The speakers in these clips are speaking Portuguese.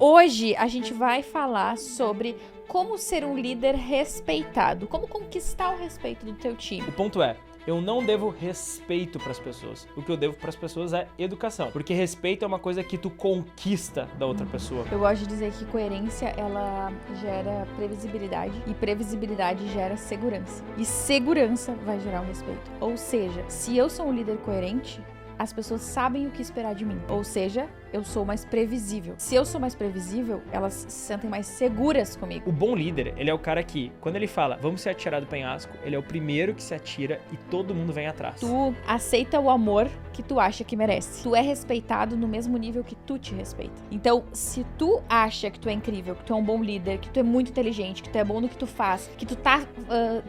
Hoje a gente vai falar sobre como ser um líder respeitado, como conquistar o respeito do teu time. O ponto é, eu não devo respeito para as pessoas. O que eu devo para as pessoas é educação. Porque respeito é uma coisa que tu conquista da outra pessoa. Eu gosto de dizer que coerência, ela gera previsibilidade e previsibilidade gera segurança. E segurança vai gerar um respeito. Ou seja, se eu sou um líder coerente, as pessoas sabem o que esperar de mim. Ou seja, eu sou mais previsível. Se eu sou mais previsível, elas se sentem mais seguras comigo. O bom líder, ele é o cara que, quando ele fala, vamos se atirar do penhasco, ele é o primeiro que se atira e todo mundo vem atrás. Tu aceita o amor que tu acha que merece. Tu é respeitado no mesmo nível que tu te respeita. Então, se tu acha que tu é incrível, que tu é um bom líder, que tu é muito inteligente, que tu é bom no que tu faz, que tu tá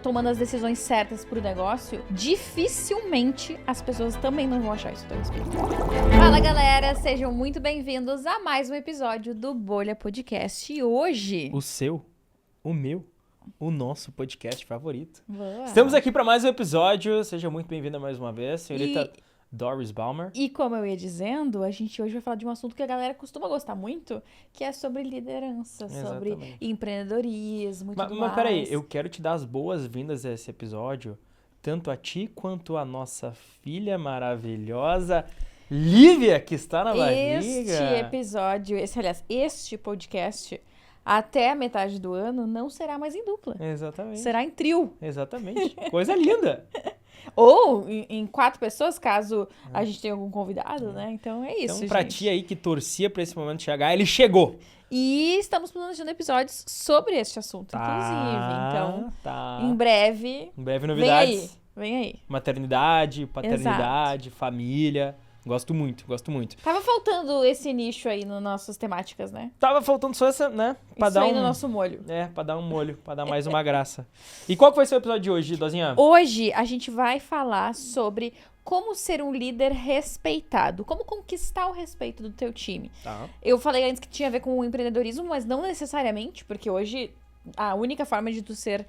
tomando as decisões certas pro negócio, dificilmente as pessoas também não vão achar isso a teu respeito. Fala, galera! Sejam muito bem-vindos a mais um episódio do Bolha Podcast. E hoje... O seu, o meu, o nosso podcast favorito. Boa. Estamos aqui para mais um episódio. Seja muito bem-vinda mais uma vez, senhorita Doris Balmer. E como eu ia dizendo, a gente hoje vai falar de um assunto que a galera costuma gostar muito, que é sobre liderança, sobre Exatamente. empreendedorismo e tudo mais. Mas peraí, eu quero te dar as boas-vindas a esse episódio, tanto a ti quanto a nossa filha maravilhosa, Lívia, que está na barriga. Este podcast, até a metade do ano, não será mais em dupla. Exatamente. Será em trio. Exatamente. Coisa linda. Ou em 4 pessoas, caso a gente tenha algum convidado, né? Então é isso, Então, pra gente. ti aí que torcia pra esse momento chegar, ele chegou. E estamos planejando episódios sobre este assunto, inclusive. Então, Tá. em breve, Em breve novidades. vem aí. Maternidade, paternidade, família. Gosto muito, gosto muito. Tava faltando esse nicho aí nas nossas temáticas, né? Tava faltando só essa, né? Pra Isso dar aí no nosso molho. pra dar um molho, pra dar mais uma graça. E qual que vai ser o episódio de hoje, Dozinha? Hoje a gente vai falar sobre como ser um líder respeitado, como conquistar o respeito do teu time. Tá. Eu falei antes que tinha a ver com o empreendedorismo, mas não necessariamente, porque hoje a única forma de tu ser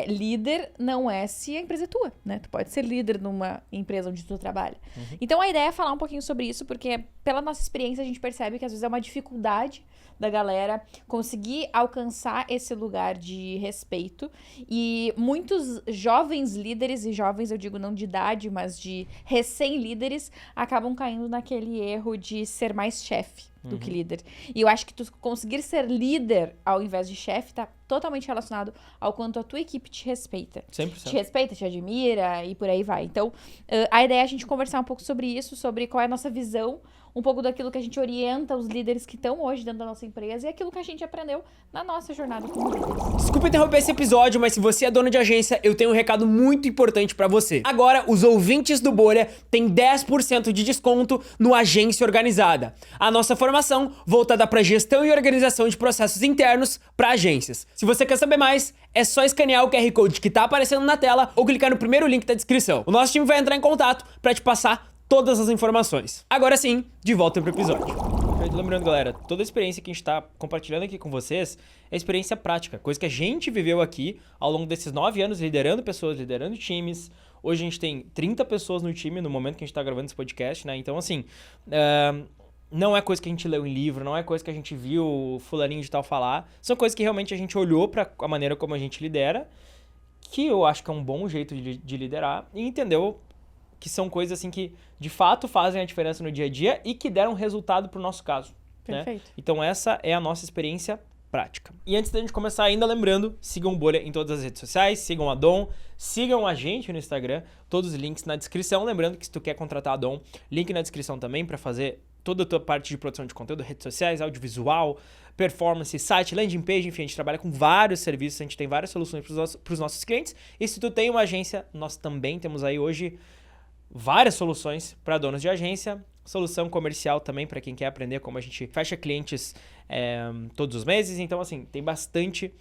líder não é se a empresa é tua, né? Tu pode ser líder numa empresa onde tu trabalha. Uhum. Então a ideia é falar um pouquinho sobre isso, porque pela nossa experiência a gente percebe que às vezes é uma dificuldade da galera conseguir alcançar esse lugar de respeito. E muitos jovens líderes, e jovens eu digo não de idade, mas de recém-líderes, acabam caindo naquele erro de ser mais chefe do que líder. E eu acho que tu conseguir ser líder ao invés de chefe tá totalmente relacionado ao quanto a tua equipe te respeita. 100%. Te respeita, te admira e por aí vai. Então, a ideia é a gente conversar um pouco sobre isso, sobre qual é a nossa visão, um pouco daquilo que a gente orienta os líderes que estão hoje dentro da nossa empresa e aquilo que a gente aprendeu na nossa jornada como líderes. Desculpa interromper esse episódio, mas se você é dono de agência, eu tenho um recado muito importante pra você. Agora, os ouvintes do Bolha têm 10% de desconto no Agência Organizada. A nossa formação voltada pra gestão e organização de processos internos pra agências. Se você quer saber mais, é só escanear o QR Code que tá aparecendo na tela ou clicar no primeiro link da descrição. O nosso time vai entrar em contato pra te passar todas as informações. Agora sim, de volta pro episódio. Lembrando, galera, toda a experiência que a gente tá compartilhando aqui com vocês é experiência prática, coisa que a gente viveu aqui ao longo desses 9 anos, liderando pessoas, liderando times. Hoje a gente tem 30 pessoas no time no momento que a gente tá gravando esse podcast, né? Então, assim, não é coisa que a gente leu em livro, não é coisa que a gente viu o fulaninho de tal falar. São coisas que realmente a gente olhou pra a maneira como a gente lidera, que eu acho que é um bom jeito de liderar, e entendeu que são coisas assim que de fato fazem a diferença no dia a dia e que deram resultado pro nosso caso. Perfeito. Né? Então essa é a nossa experiência prática. E antes da gente começar ainda, lembrando, sigam o Bolha em todas as redes sociais, sigam a Dom, sigam a gente no Instagram, todos os links na descrição. Lembrando que se tu quer contratar a Dom, link na descrição também para fazer toda a tua parte de produção de conteúdo, redes sociais, audiovisual, performance, site, landing page, enfim, a gente trabalha com vários serviços, a gente tem várias soluções para os nossos clientes. E se tu tem uma agência, nós também temos aí hoje várias soluções para donos de agência, solução comercial também para quem quer aprender como a gente fecha clientes todos os meses. Então, assim, tem bastante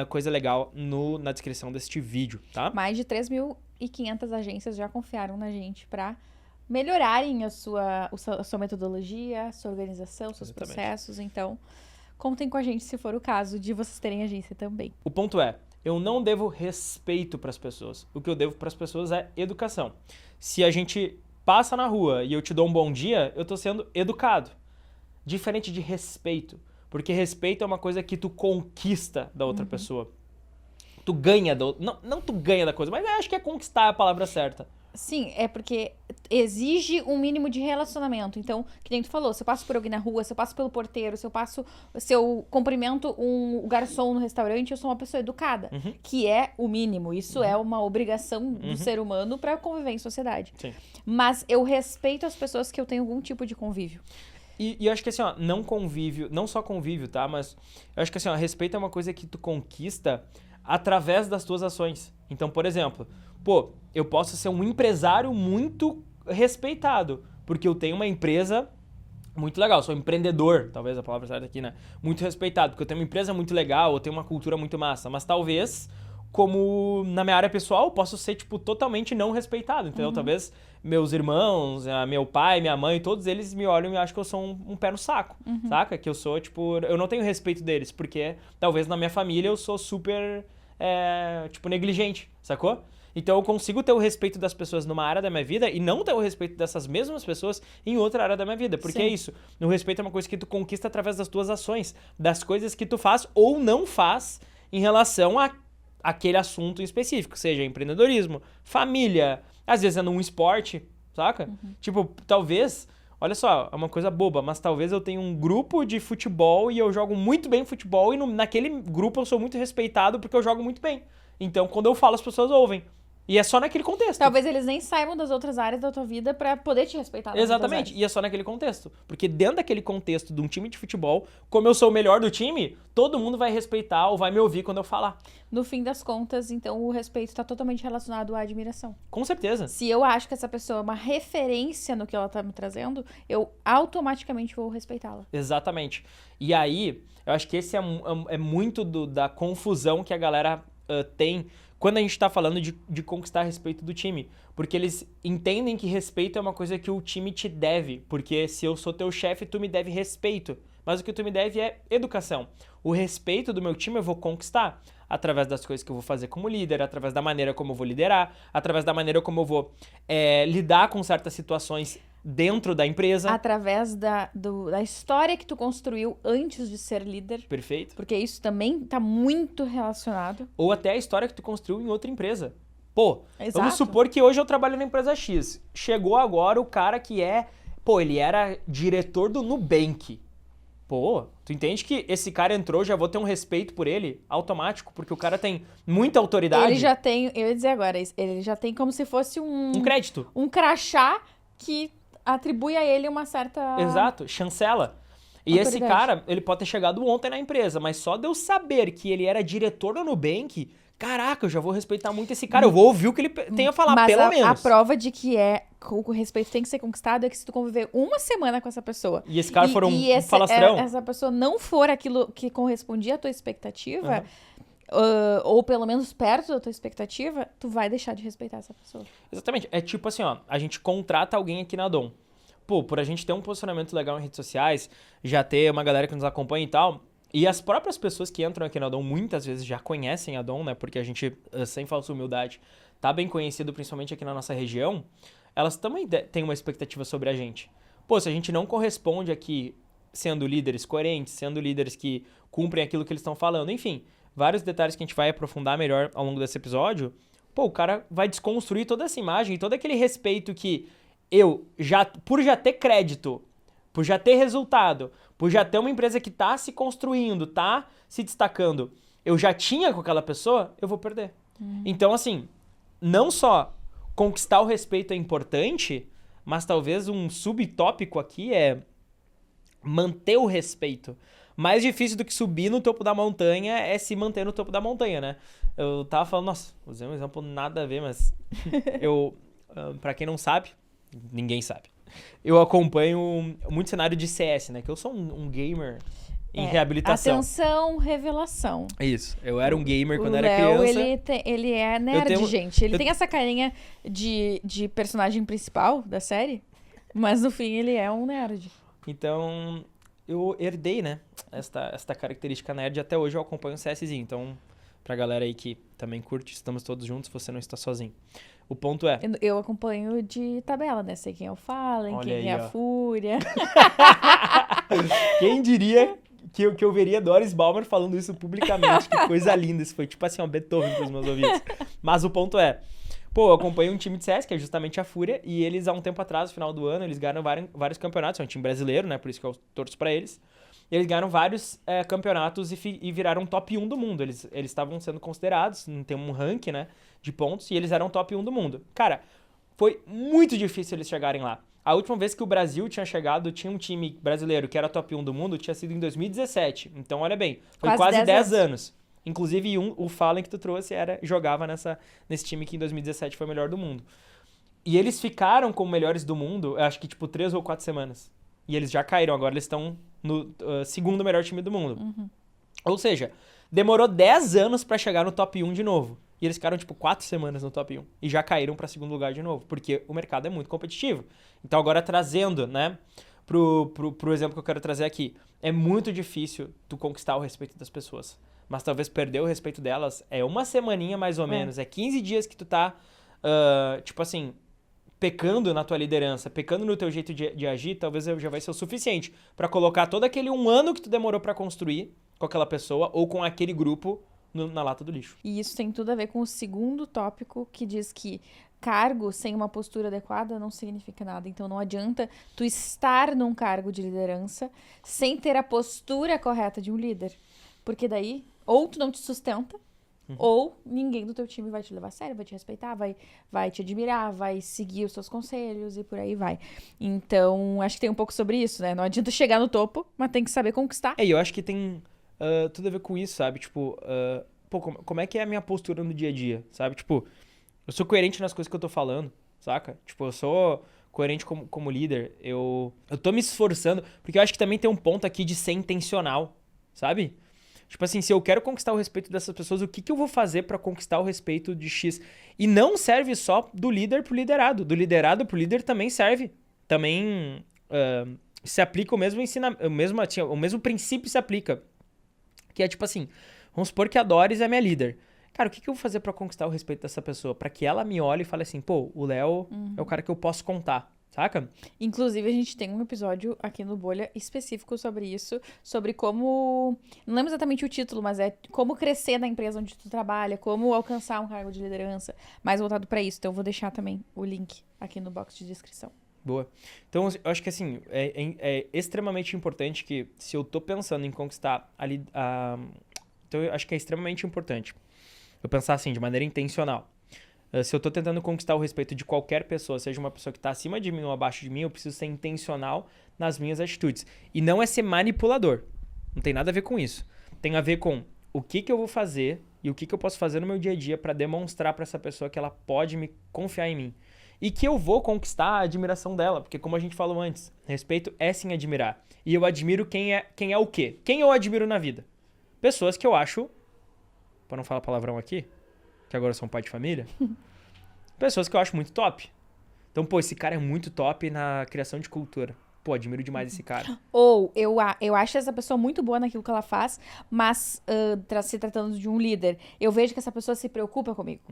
coisa legal na descrição deste vídeo, tá? Mais de 3.500 agências já confiaram na gente para melhorarem a sua metodologia, a sua organização, seus Exatamente. processos. Então, contem com a gente se for o caso de vocês terem agência também. O ponto é, eu não devo respeito para as pessoas. O que eu devo para as pessoas é educação. Se a gente passa na rua e eu te dou um bom dia, eu tô sendo educado. Diferente de respeito. Porque respeito é uma coisa que tu conquista da outra pessoa. Tu ganha da outra... Não tu ganha da coisa, mas eu acho que é conquistar a palavra certa. Sim, é porque exige um mínimo de relacionamento. Então, que nem tu falou, se eu passo por alguém na rua, se eu passo pelo porteiro, se eu cumprimento um garçom no restaurante, eu sou uma pessoa educada, que é o mínimo. Isso é uma obrigação do ser humano pra conviver em sociedade. Sim. Mas eu respeito as pessoas que eu tenho algum tipo de convívio. E eu acho que assim, ó, não só convívio, tá? Mas eu acho que assim, ó, respeito é uma coisa que tu conquista através das tuas ações. Então, por exemplo, pô, eu posso ser um empresário muito respeitado, porque eu tenho uma empresa muito legal, sou empreendedor, talvez a palavra certa aqui, né? Muito respeitado, porque eu tenho uma empresa muito legal, eu tenho uma cultura muito massa, mas talvez, como na minha área pessoal, eu posso ser, tipo, totalmente não respeitado, entendeu? Talvez meus irmãos, meu pai, minha mãe, todos eles me olham e acham que eu sou um pé no saco, saca? Que eu sou, tipo, eu não tenho respeito deles, porque talvez na minha família eu sou super, tipo, negligente, sacou? Então eu consigo ter o respeito das pessoas numa área da minha vida e não ter o respeito dessas mesmas pessoas em outra área da minha vida. Porque Sim. é isso. O respeito é uma coisa que tu conquista através das tuas ações, das coisas que tu faz ou não faz em relação a aquele assunto em específico, seja empreendedorismo, família, às vezes é num esporte, saca? Tipo, talvez, olha só, é uma coisa boba, mas talvez eu tenha um grupo de futebol e eu jogo muito bem futebol e naquele grupo eu sou muito respeitado porque eu jogo muito bem. Então, quando eu falo, as pessoas ouvem. E é só naquele contexto. Talvez eles nem saibam das outras áreas da tua vida pra poder te respeitar. nas outras Exatamente, áreas. e é só naquele contexto. Porque dentro daquele contexto de um time de futebol, como eu sou o melhor do time, todo mundo vai respeitar ou vai me ouvir quando eu falar. No fim das contas, então, o respeito tá totalmente relacionado à admiração. Com certeza. Se eu acho que essa pessoa é uma referência no que ela tá me trazendo, eu automaticamente vou respeitá-la. Exatamente. E aí, eu acho que esse é muito da confusão que a galera tem quando a gente tá falando de conquistar respeito do time. Porque eles entendem que respeito é uma coisa que o time te deve. Porque se eu sou teu chefe, tu me deve respeito. Mas o que tu me deve é educação. O respeito do meu time eu vou conquistar através das coisas que eu vou fazer como líder, através da maneira como eu vou liderar, através da maneira como eu vou lidar com certas situações dentro da empresa. Através da história que tu construiu antes de ser líder. Perfeito. Porque isso também tá muito relacionado. Ou até a história que tu construiu em outra empresa. Pô, Exato. vamos supor que hoje eu trabalho na empresa X. Chegou agora o cara que ele era diretor do Nubank. Pô, tu entende que esse cara entrou, já vou ter um respeito por ele automático, porque o cara tem muita autoridade. Ele já tem, eu ia dizer agora, ele já tem como se fosse um crédito. um crachá que atribui a ele uma certa... Exato, chancela. E esse Autoridade. cara, ele pode ter chegado ontem na empresa, mas só de eu saber que ele era diretor do Nubank, caraca, eu já vou respeitar muito esse cara. Eu vou ouvir o que ele tem a falar, Mas pelo a menos. prova de que o respeito tem que ser conquistado é que se tu conviver uma semana com essa pessoa... E esse cara for um falastrão. Essa pessoa não for aquilo que correspondia à tua expectativa... ou pelo menos perto da tua expectativa, tu vai deixar de respeitar essa pessoa. Exatamente. É tipo assim, ó, a gente contrata alguém aqui na Dom. Pô, por a gente ter um posicionamento legal em redes sociais, já ter uma galera que nos acompanha e tal, e as próprias pessoas que entram aqui na Dom muitas vezes já conhecem a Dom, né? Porque a gente, sem falsa humildade, tá bem conhecido, principalmente aqui na nossa região, elas também têm uma expectativa sobre a gente. Pô, se a gente não corresponde aqui sendo líderes coerentes, sendo líderes que cumprem aquilo que eles estão falando, enfim... Vários detalhes que a gente vai aprofundar melhor ao longo desse episódio. Pô, o cara vai desconstruir toda essa imagem, todo aquele respeito que por já ter crédito, por já ter resultado, por já ter uma empresa que tá se construindo, tá se destacando, eu já tinha com aquela pessoa, eu vou perder. Então, assim, não só conquistar o respeito é importante, mas talvez um subtópico aqui é manter o respeito. Mais difícil do que subir no topo da montanha é se manter no topo da montanha, né? Eu tava falando, nossa, usei um exemplo nada a ver, mas pra quem não sabe, ninguém sabe. Eu acompanho muito cenário de CS, né? Que eu sou um gamer em reabilitação. Atenção, revelação. Isso, eu era um gamer quando O era Léo, criança. ele é nerd, gente. Ele tem essa carinha de personagem principal da série, mas no fim ele é um nerd. Então, eu herdei, né, esta característica nerd. Até hoje eu acompanho o CSzinho. Então, pra galera aí que também curte, estamos todos juntos, você não está sozinho. O ponto é... Eu acompanho de tabela, né? Sei quem é o Fallen, Olha quem aí, é ó. a Fúria. Quem diria que eu veria Doris Baumer falando isso publicamente. Que coisa linda. Isso foi tipo assim, Beethoven pros meus ouvidos. Mas o ponto é, pô, eu acompanho um time de CS, que é justamente a Fúria, e eles, há um tempo atrás, no final do ano, eles ganharam vários campeonatos. É um time brasileiro, né? Por isso que eu torço pra eles. E eles ganharam vários campeonatos e viraram top 1 do mundo. Eles estavam sendo considerados, não tem um ranking, né, de pontos, e eles eram top 1 do mundo. Cara, foi muito difícil eles chegarem lá. A última vez que o Brasil tinha chegado, tinha um time brasileiro que era top 1 do mundo, tinha sido em 2017. Então, olha bem, foi quase 10 anos. Inclusive, o Fallen que tu trouxe jogava nesse time que em 2017 foi o melhor do mundo. E eles ficaram como melhores do mundo, eu acho que tipo 3 ou 4 semanas. E eles já caíram, agora eles estão no segundo melhor time do mundo. Uhum. Ou seja, demorou 10 anos pra chegar no top 1 de novo. E eles ficaram, tipo, 4 semanas no top 1. E já caíram pra segundo lugar de novo. Porque o mercado é muito competitivo. Então, agora trazendo, né, pro exemplo que eu quero trazer aqui. É muito difícil tu conquistar o respeito das pessoas. Mas talvez perder o respeito delas é uma semaninha mais ou menos. É 15 dias que tu tá, tipo assim, pecando na tua liderança, pecando no teu jeito de agir, talvez já vai ser o suficiente pra colocar todo aquele 1 ano que tu demorou pra construir com aquela pessoa ou com aquele grupo na lata do lixo. E isso tem tudo a ver com o segundo tópico, que diz que cargo sem uma postura adequada não significa nada. Então não adianta tu estar num cargo de liderança sem ter a postura correta de um líder. Porque daí, ou tu não te sustenta, ou ninguém do teu time vai te levar a sério, vai te respeitar, vai te admirar, vai seguir os seus conselhos e por aí vai. Então, acho que tem um pouco sobre isso, né? Não adianta chegar no topo, mas tem que saber conquistar. E eu acho que tem tudo a ver com isso, sabe? Tipo, pô, como é que é a minha postura no dia a dia, sabe? Tipo, eu sou coerente nas coisas que eu tô falando, saca? Tipo, eu sou coerente como líder, eu tô me esforçando, porque eu acho que também tem um ponto aqui de ser intencional, sabe? Tipo assim, se eu quero conquistar o respeito dessas pessoas, o que eu vou fazer pra conquistar o respeito de X? E não serve só do líder pro liderado. Do liderado pro líder também serve. Também se aplica o mesmo princípio se aplica. Que é tipo assim, vamos supor que a Doris é minha líder. Cara, o que eu vou fazer pra conquistar o respeito dessa pessoa? Pra que ela me olhe e fale assim, pô, o Léo é o cara que eu posso contar. Saca? Inclusive, a gente tem um episódio aqui no Bolha específico sobre isso, sobre como... Não lembro exatamente o título, mas é como crescer na empresa onde tu trabalha, como alcançar um cargo de liderança, mais voltado pra isso. Então, eu vou deixar também o link aqui no box de descrição. Boa. Então, eu acho que assim, é extremamente importante que, se eu tô pensando em conquistar então, eu acho que é extremamente importante eu pensar assim, de maneira intencional. Se eu tô tentando conquistar o respeito de qualquer pessoa, seja uma pessoa que tá acima de mim ou abaixo de mim, eu preciso ser intencional nas minhas atitudes. E não é ser manipulador. Não tem nada a ver com isso. Tem a ver com o que eu vou fazer e o que eu posso fazer no meu dia a dia pra demonstrar pra essa pessoa que ela pode me confiar em mim. E que eu vou conquistar a admiração dela. Porque como a gente falou antes, respeito é sim admirar. E eu admiro quem é o quê? Quem eu admiro na vida? Pessoas que eu acho, pra não falar palavrão aqui, que agora eu sou um pai de família, pessoas que eu acho muito top. Então, pô, esse cara é muito top na criação de cultura. Pô, admiro demais esse cara. Ou eu acho essa pessoa muito boa naquilo que ela faz, mas se tratando de um líder, eu vejo que essa pessoa se preocupa comigo.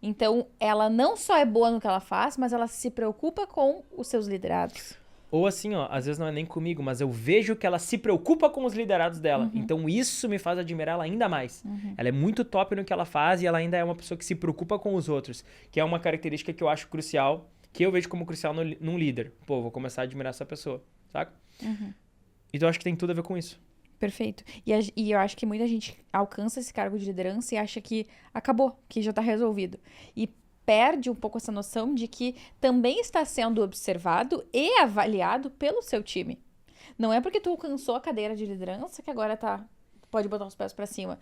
Então, ela não só é boa no que ela faz, mas ela se preocupa com os seus liderados. Ou assim, ó, às vezes não é nem comigo, mas eu vejo que ela se preocupa com os liderados dela. Então isso me faz admirá-la ainda mais. Ela é muito top no que ela faz e ela ainda é uma pessoa que se preocupa com os outros. Que é uma característica que eu acho crucial, que eu vejo como crucial num líder. Pô, vou começar a admirar essa pessoa, saca? Então eu acho que tem tudo a ver com isso. Perfeito. E eu acho que muita gente alcança esse cargo de liderança e acha que acabou, que já tá resolvido. E perde um pouco essa noção de que também está sendo observado e avaliado pelo seu time. Não é porque tu alcançou a cadeira de liderança que agora pode botar os pés pra cima.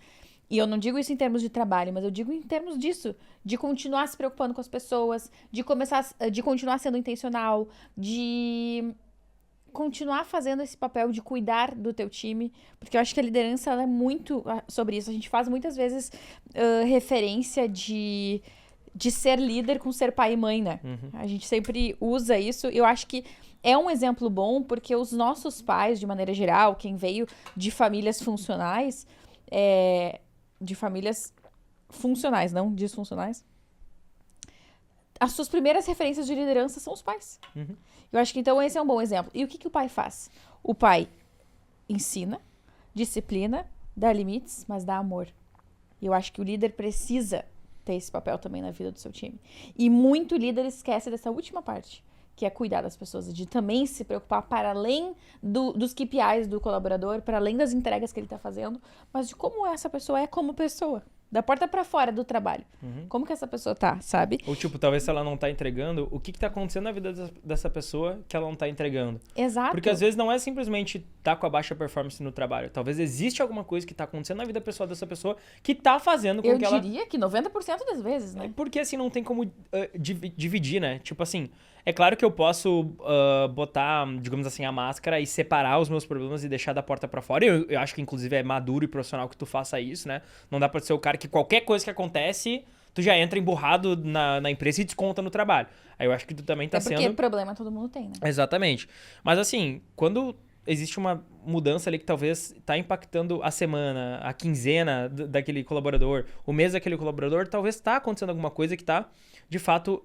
E eu não digo isso em termos de trabalho, mas eu digo em termos disso, de continuar se preocupando com as pessoas, de continuar sendo intencional, de continuar fazendo esse papel de cuidar do teu time, porque eu acho que a liderança ela é muito sobre isso. A gente faz muitas vezes referência de ser líder com ser pai e mãe, né? A gente sempre usa isso. Eu acho que é um exemplo bom, porque os nossos pais, de maneira geral, quem veio de famílias funcionais, de famílias funcionais, não disfuncionais, as suas primeiras referências de liderança são os pais. Eu acho que, então, esse é um bom exemplo. E o que o pai faz? O pai ensina, disciplina, dá limites, mas dá amor. E eu acho que o líder precisa ter esse papel também na vida do seu time. E muito líder esquece dessa última parte, que é cuidar das pessoas, de também se preocupar para além dos KPIs do colaborador, para além das entregas que ele está fazendo, mas de como essa pessoa é como pessoa. Da porta pra fora do trabalho. Como que essa pessoa tá, sabe? Ou tipo, talvez se ela não tá entregando, o que tá acontecendo na vida dessa pessoa que ela não tá entregando? Exato. Porque às vezes não é simplesmente tá com a baixa performance no trabalho. Talvez existe alguma coisa que tá acontecendo na vida pessoal dessa pessoa que tá fazendo com que ela... Eu diria que 90% das vezes, né? Porque assim, não tem como dividir, né? Tipo assim, é claro que eu posso botar, digamos assim, a máscara e separar os meus problemas e deixar da porta pra fora. Eu acho que inclusive é maduro e profissional que tu faça isso, né? Não dá pra ser o cara que qualquer coisa que acontece, tu já entra emburrado na empresa e desconta no trabalho. Aí eu acho que tu também tá porque sendo... problema todo mundo tem, né? Exatamente. Mas assim, quando existe uma mudança ali que talvez tá impactando a semana, a quinzena daquele colaborador, o mês daquele colaborador, talvez tá acontecendo alguma coisa que tá, de fato,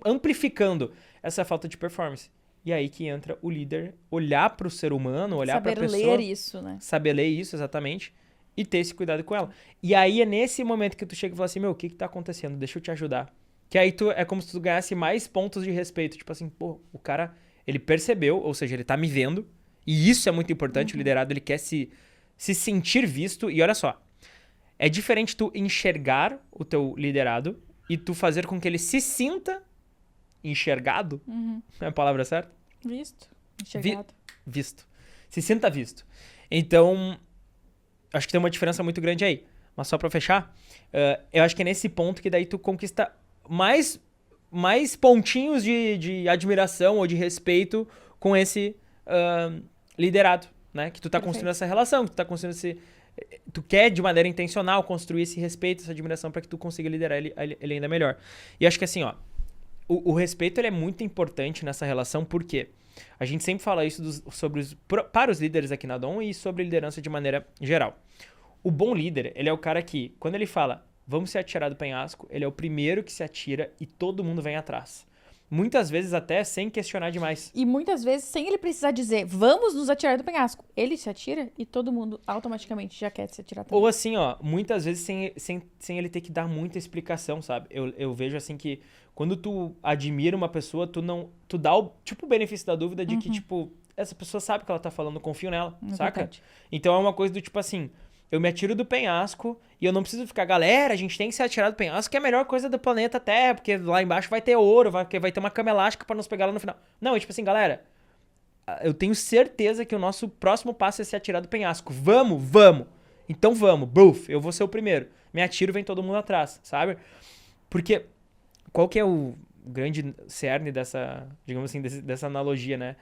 amplificando essa falta de performance. E aí que entra o líder olhar pro ser humano, olhar pra pessoa... Saber ler isso, né? Saber ler isso, exatamente. E ter esse cuidado com ela. E aí é nesse momento que tu chega e fala assim, meu, o que tá acontecendo? Deixa eu te ajudar. Que aí é como se tu ganhasse mais pontos de respeito. Tipo assim, pô, o cara, ele percebeu, ou seja, ele tá me vendo. E isso é muito importante, o liderado, ele quer se sentir visto. E olha só, é diferente tu enxergar o teu liderado e tu fazer com que ele se sinta enxergado. É a palavra certa? Visto. Enxergado. Visto. Se sinta visto. Então... acho que tem uma diferença muito grande aí. Mas só pra fechar, eu acho que é nesse ponto que daí tu conquista mais pontinhos de admiração ou de respeito com esse liderado, né? Que tu tá construindo essa relação, que tu tá construindo esse... Tu quer, de maneira intencional, construir esse respeito, essa admiração pra que tu consiga liderar ele ainda melhor. E acho que assim, ó, o respeito ele é muito importante nessa relação, porque a gente sempre fala isso para os líderes aqui na Dom e sobre liderança de maneira geral. O bom líder, ele é o cara que, quando ele fala, vamos se atirar do penhasco, ele é o primeiro que se atira e todo mundo vem atrás. Muitas vezes até sem questionar demais. E muitas vezes sem ele precisar dizer, vamos nos atirar do penhasco. Ele se atira e todo mundo automaticamente já quer se atirar também. Ou assim, ó, muitas vezes sem ele ter que dar muita explicação, sabe? Eu vejo assim que quando tu admira uma pessoa, tu dá o benefício da dúvida de que, tipo, essa pessoa sabe o que ela tá falando, confio nela, saca? Verdade. Então é uma coisa do tipo assim, eu me atiro do penhasco e eu não preciso ficar, galera, a gente tem que se atirar do penhasco, que é a melhor coisa do planeta Terra, porque lá embaixo vai ter ouro, vai ter uma cama elástica pra nos pegar lá no final. Não, é tipo assim, galera, eu tenho certeza que o nosso próximo passo é se atirar do penhasco. Vamos! Então vamos, buf, eu vou ser o primeiro. Me atiro, vem todo mundo atrás, sabe? Porque qual que é o grande cerne dessa, digamos assim, dessa analogia, né?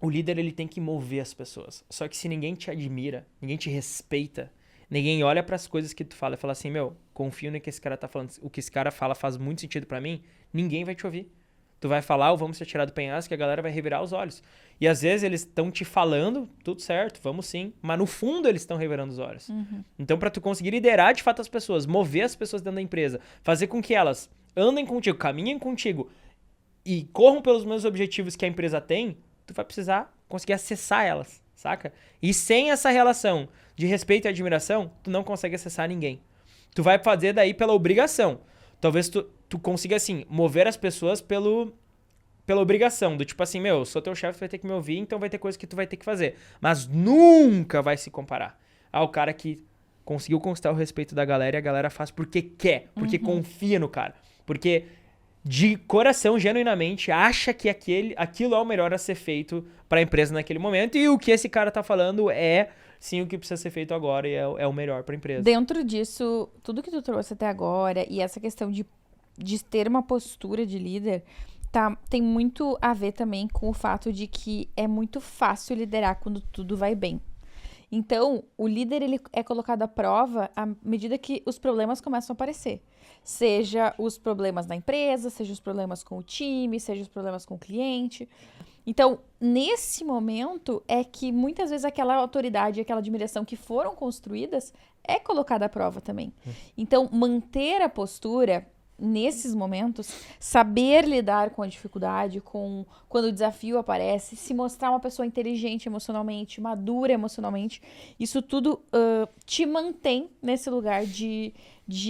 O líder, ele tem que mover as pessoas. Só que se ninguém te admira, ninguém te respeita, ninguém olha pras coisas que tu fala e fala assim, meu, confio no que esse cara tá falando, o que esse cara fala faz muito sentido pra mim, ninguém vai te ouvir. Tu vai falar, vamos se atirar do penhasco, que a galera vai revirar os olhos. E às vezes eles estão te falando, tudo certo, vamos sim, mas no fundo eles estão revirando os olhos. Então pra tu conseguir liderar de fato as pessoas, mover as pessoas dentro da empresa, fazer com que elas andem contigo, caminhem contigo e corram pelos mesmos objetivos que a empresa tem, tu vai precisar conseguir acessar elas, saca? E sem essa relação de respeito e admiração, tu não consegue acessar ninguém. Tu vai fazer daí pela obrigação. Talvez tu consiga, assim, mover as pessoas pela obrigação. Do tipo assim, meu, eu sou teu chefe, tu vai ter que me ouvir, então vai ter coisa que tu vai ter que fazer. Mas nunca vai se comparar ao cara que conseguiu conquistar o respeito da galera e a galera faz porque quer, porque confia no cara. Porque de coração, genuinamente, acha que aquilo é o melhor a ser feito para a empresa naquele momento e o que esse cara tá falando é, sim, o que precisa ser feito agora e é o melhor para a empresa. Dentro disso, tudo que tu trouxe até agora e essa questão de ter uma postura de líder, tem muito a ver também com o fato de que é muito fácil liderar quando tudo vai bem. Então, o líder ele é colocado à prova à medida que os problemas começam a aparecer. Seja os problemas na empresa, seja os problemas com o time, seja os problemas com o cliente. Então, nesse momento é que muitas vezes aquela autoridade, aquela admiração que foram construídas é colocada à prova também. Então, manter a postura nesses momentos, saber lidar com a dificuldade, quando o desafio aparece, se mostrar uma pessoa inteligente emocionalmente, madura emocionalmente, isso tudo te mantém nesse lugar de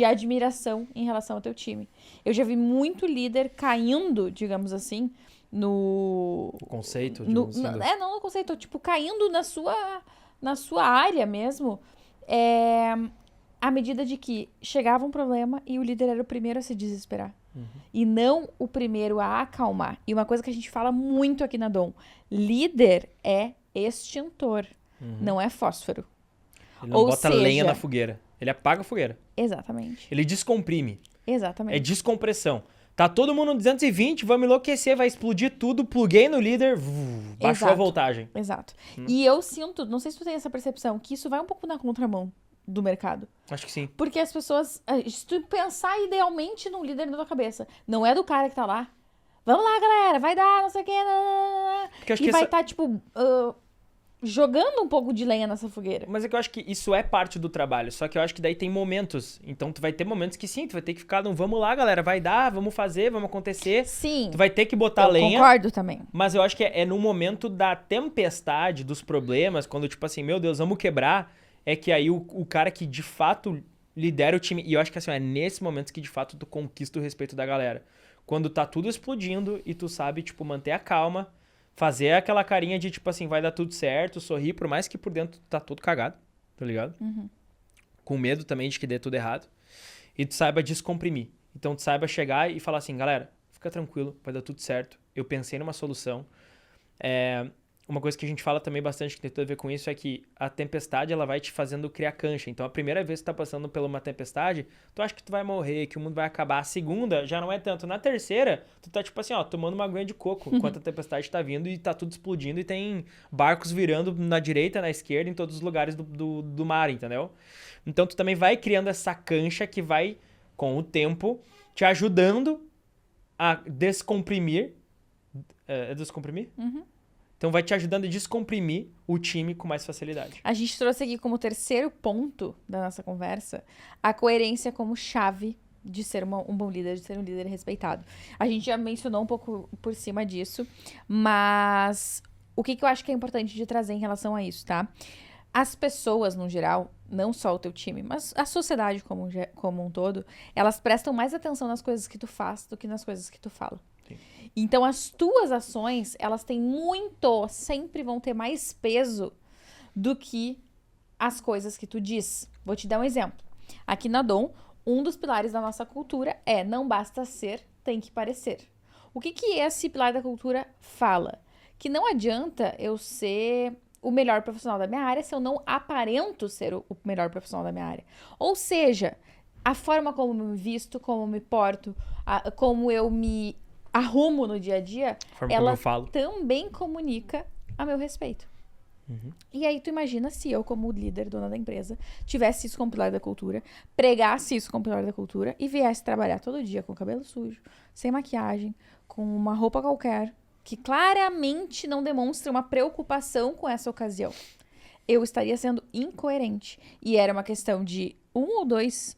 admiração em relação ao teu time. Eu já vi muito líder caindo, digamos assim, no conceito, não no conceito, tipo, caindo na sua área mesmo, à medida de que chegava um problema e o líder era o primeiro a se desesperar. E não o primeiro a acalmar. E uma coisa que a gente fala muito aqui na Dom, líder é extintor, não é fósforo. Ele não bota lenha na fogueira, ele apaga a fogueira. Exatamente. Ele descomprime. Exatamente. É descompressão. Tá todo mundo no 220, vamos enlouquecer, vai explodir tudo, pluguei no líder, baixou a voltagem. Exato. E eu sinto, não sei se tu tem essa percepção, que isso vai um pouco na contramão do mercado. Acho que sim. Porque as pessoas, se tu pensar idealmente num líder na tua cabeça, não é do cara que tá lá. Vamos lá, galera, vai dar, não sei o quê. E vai estar, tipo, jogando um pouco de lenha nessa fogueira. Mas é que eu acho que isso é parte do trabalho, só que eu acho que daí tem momentos. Então tu vai ter momentos que sim, tu vai ter que ficar, não, vamos lá, galera, vai dar, vamos fazer, vamos acontecer. Sim. Tu vai ter que botar lenha. Concordo também. Mas eu acho que é no momento da tempestade, dos problemas, quando tipo assim, meu Deus, vamos quebrar, é que aí o cara que de fato lidera o time, e eu acho que assim, é nesse momento que de fato tu conquista o respeito da galera. Quando tá tudo explodindo e tu sabe, tipo, manter a calma, fazer aquela carinha de, tipo assim, vai dar tudo certo, sorrir, por mais que por dentro tá todo cagado, tá ligado? Com medo também de que dê tudo errado. E tu saiba descomprimir. Então tu saiba chegar e falar assim, galera, fica tranquilo, vai dar tudo certo. Eu pensei numa solução. Uma coisa que a gente fala também bastante, que tem tudo a ver com isso, é que a tempestade, ela vai te fazendo criar cancha. Então, a primeira vez que tu tá passando por uma tempestade, tu acha que tu vai morrer, que o mundo vai acabar. A segunda, já não é tanto. Na terceira, tu tá, tipo assim, ó, tomando uma aguinha de coco, enquanto a tempestade tá vindo e tá tudo explodindo e tem barcos virando na direita, na esquerda, em todos os lugares do mar, entendeu? Então, tu também vai criando essa cancha que vai, com o tempo, te ajudando a descomprimir. É descomprimir? Então vai te ajudando a descomprimir o time com mais facilidade. A gente trouxe aqui como terceiro ponto da nossa conversa a coerência como chave de ser um bom líder, de ser um líder respeitado. A gente já mencionou um pouco por cima disso, mas o que eu acho que é importante de trazer em relação a isso, tá? As pessoas, no geral, não só o teu time, mas a sociedade como um todo, elas prestam mais atenção nas coisas que tu faz do que nas coisas que tu fala. Então, as tuas ações, elas sempre vão ter mais peso do que as coisas que tu diz. Vou te dar um exemplo. Aqui na Dom, um dos pilares da nossa cultura é não basta ser, tem que parecer. O que esse pilar da cultura fala? Que não adianta eu ser o melhor profissional da minha área se eu não aparento ser o melhor profissional da minha área. Ou seja, a forma como eu me visto, como eu me porto, como eu me arrumo no dia a dia, ela também comunica a meu respeito. E aí tu imagina se eu, como líder, dona da empresa, tivesse isso como pilar da cultura, pregasse isso como pilar da cultura e viesse trabalhar todo dia com o cabelo sujo, sem maquiagem, com uma roupa qualquer, que claramente não demonstra uma preocupação com essa ocasião. Eu estaria sendo incoerente. E era uma questão de uma ou duas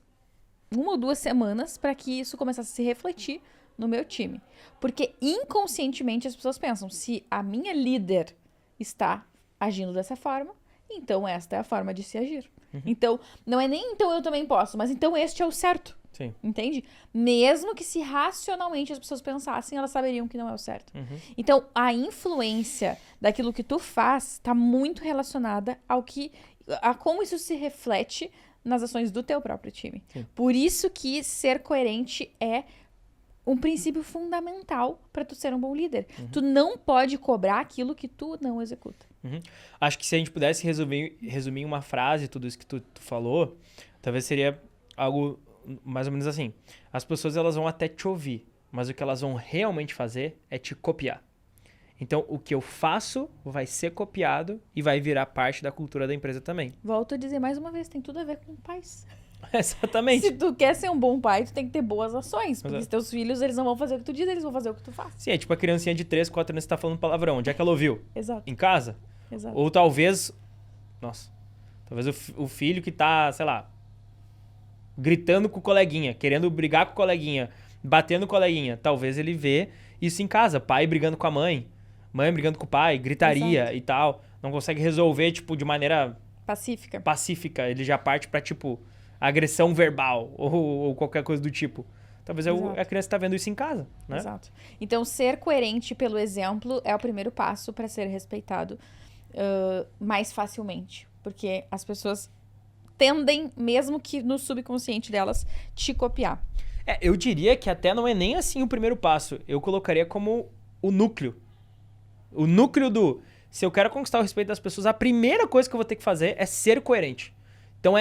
semanas para que isso começasse a se refletir no meu time. Porque inconscientemente as pessoas pensam, se a minha líder está agindo dessa forma, então esta é a forma de se agir. Então, não é nem então eu também posso, mas então este é o certo. Sim. Entende? Mesmo que se racionalmente as pessoas pensassem, elas saberiam que não é o certo. Então, a influência daquilo que tu faz está muito relacionada a como isso se reflete nas ações do teu próprio time. Sim. Por isso que ser coerente é um princípio fundamental para tu ser um bom líder. Tu não pode cobrar aquilo que tu não executa. Acho que se a gente pudesse resumir em uma frase tudo isso que tu falou, talvez seria algo mais ou menos assim. As pessoas, elas vão até te ouvir, mas o que elas vão realmente fazer é te copiar. Então, o que eu faço vai ser copiado e vai virar parte da cultura da empresa também. Volto a dizer mais uma vez, tem tudo a ver com pais. Exatamente. Se tu quer ser um bom pai, tu tem que ter boas ações. Porque os teus filhos, eles não vão fazer o que tu diz, eles vão fazer o que tu faz. Sim, é tipo a criancinha de 3, 4 anos que tá falando palavrão. Onde é que ela ouviu? Exato. Em casa? Exato. Ou talvez... Nossa. Talvez o filho que tá, sei lá... gritando com o coleguinha, querendo brigar com o coleguinha, batendo com o coleguinha, talvez ele vê isso em casa, pai brigando com a mãe brigando com o pai, gritaria Exato. e tal, não consegue resolver, tipo, de maneira Pacífica. ele já parte pra, tipo, agressão verbal ou qualquer coisa do tipo. Talvez Exato. a criança tá vendo isso em casa, né? Exato. Então, ser coerente pelo exemplo é o primeiro passo para ser respeitado mais facilmente. Porque as pessoas tendem, mesmo que no subconsciente delas, te copiar. Eu diria que até não é nem assim o primeiro passo. Eu colocaria como o núcleo. O núcleo do... Se eu quero conquistar o respeito das pessoas, a primeira coisa que eu vou ter que fazer é ser coerente. Então,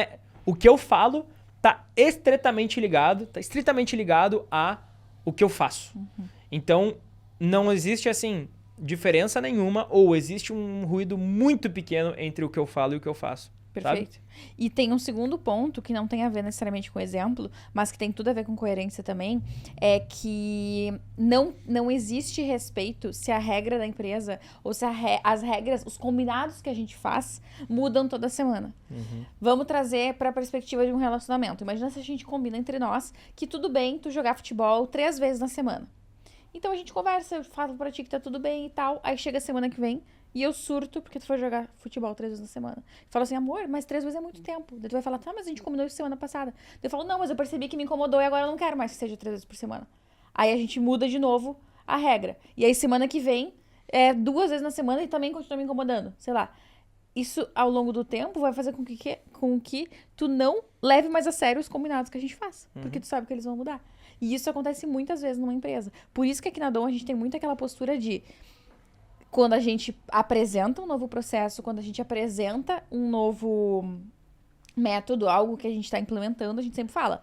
o que eu falo tá estritamente ligado a o que eu faço. Então, não existe, assim, diferença nenhuma ou existe um ruído muito pequeno entre o que eu falo e o que eu faço. Perfeito. Sabe? E tem um segundo ponto que não tem a ver necessariamente com exemplo, mas que tem tudo a ver com coerência também, é que não existe respeito se a regra da empresa ou se as regras, os combinados que a gente faz mudam toda semana. Vamos trazer para a perspectiva de um relacionamento. Imagina se a gente combina entre nós que tudo bem tu jogar futebol 3 vezes na semana. Então a gente conversa, eu falo pra ti que tá tudo bem e tal, aí chega a semana que vem e eu surto porque tu foi jogar futebol 3 vezes na semana. Falo assim, amor, mas 3 vezes é muito tempo. Daí tu vai falar, tá, mas a gente combinou isso semana passada. Daí eu falo, não, mas eu percebi que me incomodou e agora eu não quero mais que seja 3 vezes por semana. Aí a gente muda de novo a regra. E aí semana que vem é 2 vezes na semana e também continua me incomodando. Sei lá. Isso, ao longo do tempo, vai fazer com que tu não leve mais a sério os combinados que a gente faz. Porque tu sabe que eles vão mudar. E isso acontece muitas vezes numa empresa. Por isso que aqui na Dom a gente tem muito aquela postura de... Quando a gente apresenta um novo processo, quando a gente apresenta um novo método, algo que a gente está implementando, a gente sempre fala,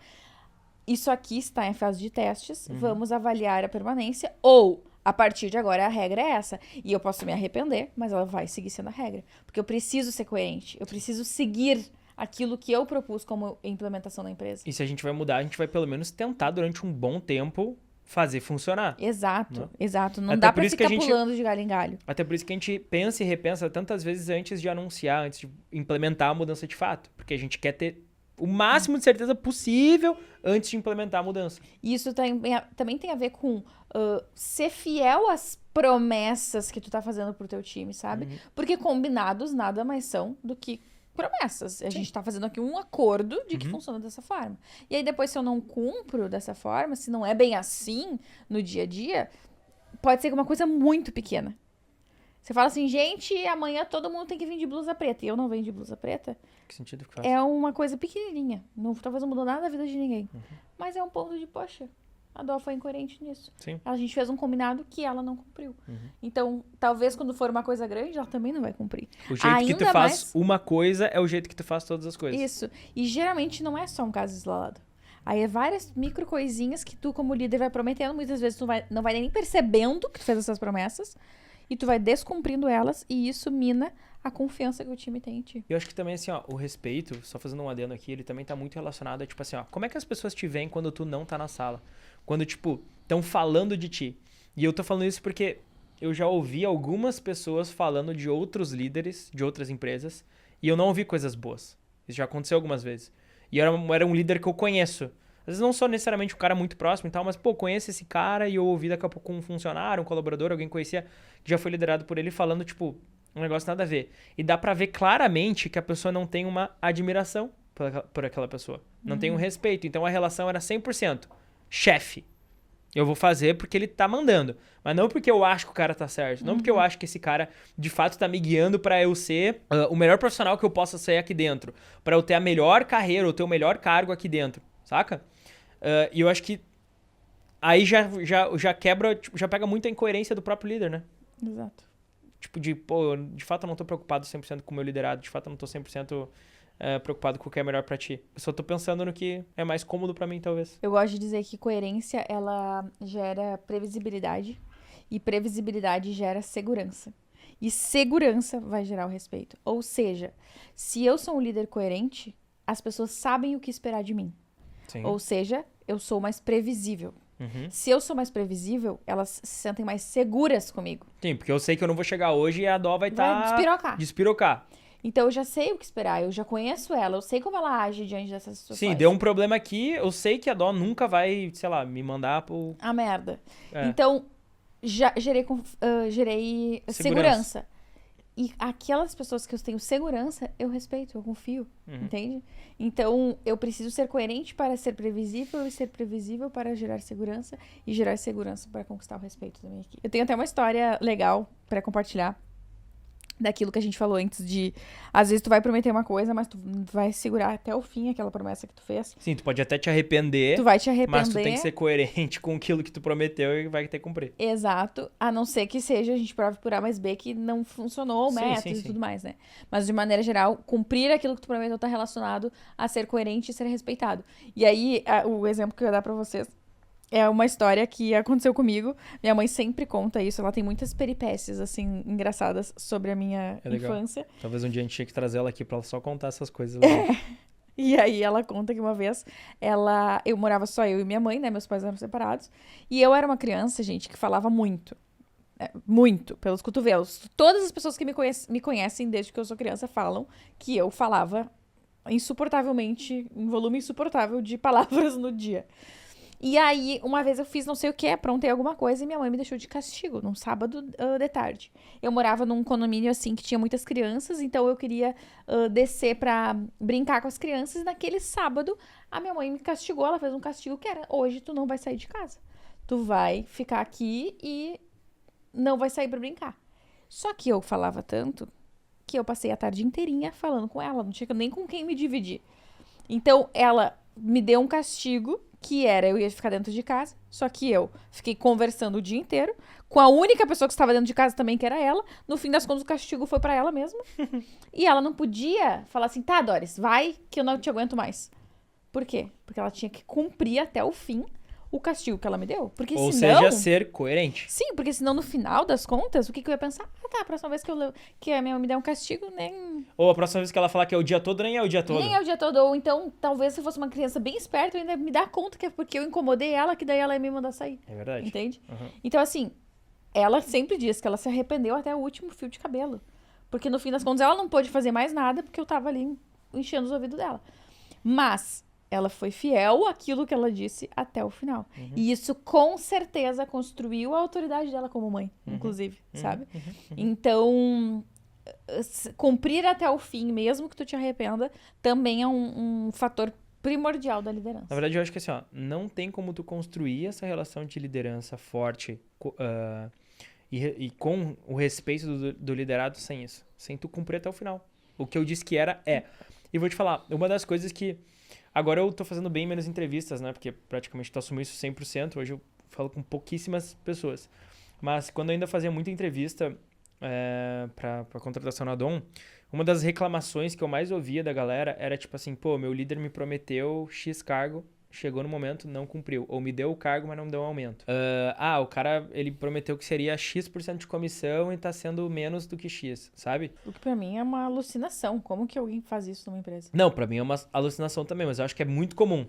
isso aqui está em fase de testes, vamos avaliar a permanência, ou, a partir de agora, a regra é essa. E eu posso me arrepender, mas ela vai seguir sendo a regra. Porque eu preciso ser coerente, eu preciso seguir aquilo que eu propus como implementação da empresa. E se a gente vai mudar, a gente vai pelo menos tentar durante um bom tempo fazer funcionar. Exato, exato. Não Até dá por pra isso que ficar a gente- pulando de galho em galho. Até por isso que a gente pensa e repensa tantas vezes antes de anunciar, antes de implementar a mudança de fato. Porque a gente quer ter o máximo de certeza possível antes de implementar a mudança. E isso também tem a ver com ser fiel às promessas que tu tá fazendo pro teu time, sabe? Porque combinados nada mais são do que promessas. A gente tá fazendo aqui um acordo de que funciona dessa forma. E aí depois, se eu não cumpro dessa forma, se não é bem assim no dia a dia, pode ser uma coisa muito pequena. Você fala assim, gente, amanhã todo mundo tem que vir de blusa preta. E eu não venho de blusa preta. Que sentido que faz? É uma coisa pequenininha. Não, talvez não mudou nada na vida de ninguém. Mas é um ponto de, poxa, a Dó foi incoerente nisso. Sim. A gente fez um combinado que ela não cumpriu. Então, talvez quando for uma coisa grande, ela também não vai cumprir. O jeito que tu Ainda faz mais- uma coisa é o jeito que tu faz todas as coisas. Isso. E geralmente não é só um caso isolado. Aí é várias micro coisinhas que tu, como líder, vai prometendo. Muitas vezes tu não vai nem percebendo que tu fez essas promessas. E tu vai descumprindo elas. E isso mina a confiança que o time tem em ti. E eu acho que também, assim, ó, o respeito, só fazendo um adendo aqui, ele também tá muito relacionado a, tipo assim, ó, como é que as pessoas te veem quando tu não tá na sala? Quando, tipo, estão falando de ti. E eu tô falando isso porque eu já ouvi algumas pessoas falando de outros líderes, de outras empresas, e eu não ouvi coisas boas. Isso já aconteceu algumas vezes. E era um líder que eu conheço. Às vezes não sou necessariamente um cara muito próximo e tal, mas, pô, conheço esse cara e eu ouvi daqui a pouco um funcionário, um colaborador, alguém que conhecia, que já foi liderado por ele, falando, tipo, um negócio nada a ver. E dá pra ver claramente que a pessoa não tem uma admiração por aquela pessoa. Não tem um respeito. Então a relação era 100% chefe. Eu vou fazer porque ele tá mandando. Mas não porque eu acho que o cara tá certo. Não porque eu acho que esse cara, de fato, tá me guiando pra eu ser o melhor profissional que eu possa ser aqui dentro. Pra eu ter a melhor carreira, ou ter o melhor cargo aqui dentro. Saca? E eu acho que aí já quebra, tipo, já pega muito a incoerência do próprio líder, né? Exato. Tipo, de fato eu não tô preocupado 100% com o meu liderado. De fato eu não tô 100% preocupado com o que é melhor pra ti. Eu só tô pensando no que é mais cômodo pra mim, talvez. Eu gosto de dizer que coerência, ela gera previsibilidade. E previsibilidade gera segurança. E segurança vai gerar o respeito. Ou seja, se eu sou um líder coerente, as pessoas sabem o que esperar de mim. Sim. Ou seja, eu sou mais previsível. Uhum. Se eu sou mais previsível, elas se sentem mais seguras comigo. Sim, porque eu sei que eu não vou chegar hoje e a Dó vai Vai estar... despirocar. Despirocar. Então eu já sei o que esperar, eu já conheço ela, eu sei como ela age diante dessas situações. Sim, deu um problema aqui, eu sei que a Dó nunca vai, sei lá, me mandar pro... A merda. É. Então, já gerei segurança. E aquelas pessoas que eu tenho segurança, eu respeito, eu confio, entende? Então, eu preciso ser coerente para ser previsível e ser previsível para gerar segurança e gerar segurança para conquistar o respeito da minha equipe. Eu tenho até uma história legal para compartilhar daquilo que a gente falou antes de... Às vezes tu vai prometer uma coisa, mas tu vai segurar até o fim aquela promessa que tu fez. Sim, tu pode até te arrepender, Tu vai te arrepender. mas tu tem que ser coerente com aquilo que tu prometeu e vai ter que cumprir. Exato, a não ser que seja a gente prove por A mais B que não funcionou o Sim, método sim, e sim. tudo mais, né? Mas de maneira geral, cumprir aquilo que tu prometeu tá relacionado a ser coerente e ser respeitado. E aí, o exemplo que eu ia dar pra vocês é uma história que aconteceu comigo. Minha mãe sempre conta isso, ela tem muitas peripécias, assim, engraçadas sobre a minha É legal. infância. Talvez um dia a gente tinha que trazer ela aqui pra ela só contar essas coisas. Né? E aí ela conta que uma vez eu morava só eu e minha mãe, né? Meus pais eram separados. E eu era uma criança, gente, que falava muito. Muito, pelos cotovelos. Todas as pessoas que me conhecem desde que eu sou criança falam que eu falava insuportavelmente, um volume insuportável de palavras no dia. E aí, uma vez eu fiz não sei o que, aprontei alguma coisa e minha mãe me deixou de castigo, num sábado de tarde. Eu morava num condomínio, assim, que tinha muitas crianças, então eu queria descer pra brincar com as crianças. E naquele sábado, a minha mãe me castigou, ela fez um castigo que era: hoje tu não vai sair de casa. Tu vai ficar aqui e não vai sair pra brincar. Só que eu falava tanto que eu passei a tarde inteirinha falando com ela, não tinha nem com quem me dividir. Então, ela me deu um castigo, que era eu ia ficar dentro de casa, só que eu fiquei conversando o dia inteiro com a única pessoa que estava dentro de casa também, que era ela. No fim das contas, o castigo foi pra ela mesma. E ela não podia falar assim: tá, Doris, vai que eu não te aguento mais. Por quê? Porque ela tinha que cumprir até o fim o castigo que ela me deu. Porque Ou senão... seja, ser coerente. Sim, porque senão no final das contas, o que eu ia pensar? Ah, tá, a próxima vez que a minha mãe me der um castigo, nem Ou a próxima vez que ela falar que é o dia todo, nem é o dia todo. é o dia todo. Ou então, talvez se eu fosse uma criança bem esperta, eu ainda me dar conta que é porque eu incomodei ela, que daí ela ia me mandar sair. É verdade. Entende? Uhum. Então, assim, ela sempre diz que ela se arrependeu até o último fio de cabelo. Porque no fim das contas, ela não pôde fazer mais nada, porque eu tava ali enchendo os ouvidos dela. Mas ela foi fiel àquilo que ela disse até o final. E isso, com certeza, construiu a autoridade dela como mãe, inclusive, sabe? Então, cumprir até o fim, mesmo que tu te arrependa, também é um fator primordial da liderança. Na verdade, eu acho que assim, ó, não tem como tu construir essa relação de liderança forte e com o respeito do liderado sem isso. Sem tu cumprir até o final. O que eu disse que era, é. E vou te falar, uma das coisas que... Agora eu tô fazendo bem menos entrevistas, né? Porque praticamente tu assumiu isso 100%. Hoje eu falo com pouquíssimas pessoas. Mas quando eu ainda fazia muita entrevista pra contratação na Dom, uma das reclamações que eu mais ouvia da galera era tipo assim: pô, meu líder me prometeu X cargo, chegou no momento, não cumpriu. Ou me deu o cargo, mas não deu um aumento. O cara, ele prometeu que seria X% de comissão e tá sendo menos do que X, sabe? O que pra mim é uma alucinação. Como que alguém faz isso numa empresa? Não, pra mim é uma alucinação também, mas eu acho que é muito comum.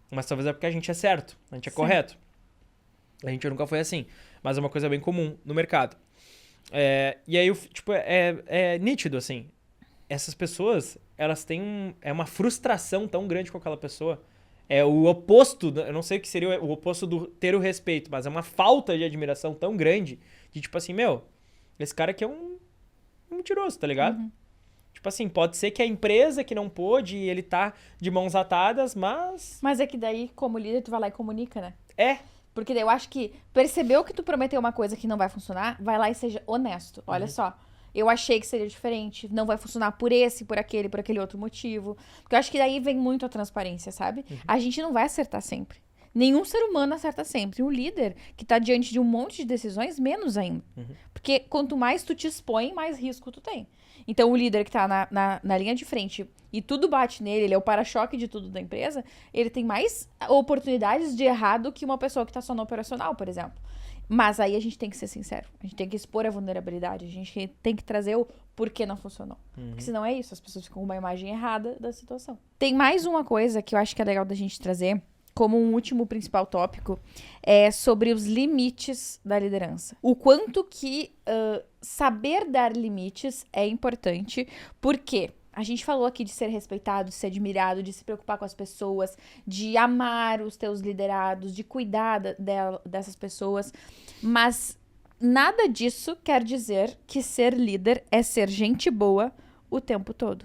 Mas talvez é porque a gente é certo, a gente é correto. A gente nunca foi assim, mas é uma coisa bem comum no mercado. E aí, tipo, é nítido, assim. Essas pessoas, elas têm uma frustração tão grande com aquela pessoa. É o oposto, eu não sei o que seria o oposto do ter o respeito, mas é uma falta de admiração tão grande de tipo assim, meu, esse cara aqui é um mentiroso, tá ligado? Tipo assim, pode ser que a empresa que não pôde e ele tá de mãos atadas, mas... Mas é que daí, como líder, tu vai lá e comunica, né? É. Porque daí eu acho que percebeu que tu prometeu uma coisa que não vai funcionar, vai lá e seja honesto. Olha só, eu achei que seria diferente, não vai funcionar por aquele outro motivo. Porque eu acho que daí vem muito a transparência, sabe? A gente não vai acertar sempre. Nenhum ser humano acerta sempre. Um líder que tá diante de um monte de decisões, menos ainda. Porque quanto mais tu te expõe, mais risco tu tem. Então, o líder que tá na linha de frente e tudo bate nele, ele é o para-choque de tudo da empresa, ele tem mais oportunidades de errar do que uma pessoa que tá só no operacional, por exemplo. Mas aí a gente tem que ser sincero. A gente tem que expor a vulnerabilidade. A gente tem que trazer o porquê não funcionou. Porque senão é isso. As pessoas ficam com uma imagem errada da situação. Tem mais uma coisa que eu acho que é legal da gente trazer como um último principal tópico, é sobre os limites da liderança. O quanto que saber dar limites é importante, porque a gente falou aqui de ser respeitado, de ser admirado, de se preocupar com as pessoas, de amar os teus liderados, de cuidar dessas pessoas, mas nada disso quer dizer que ser líder é ser gente boa o tempo todo.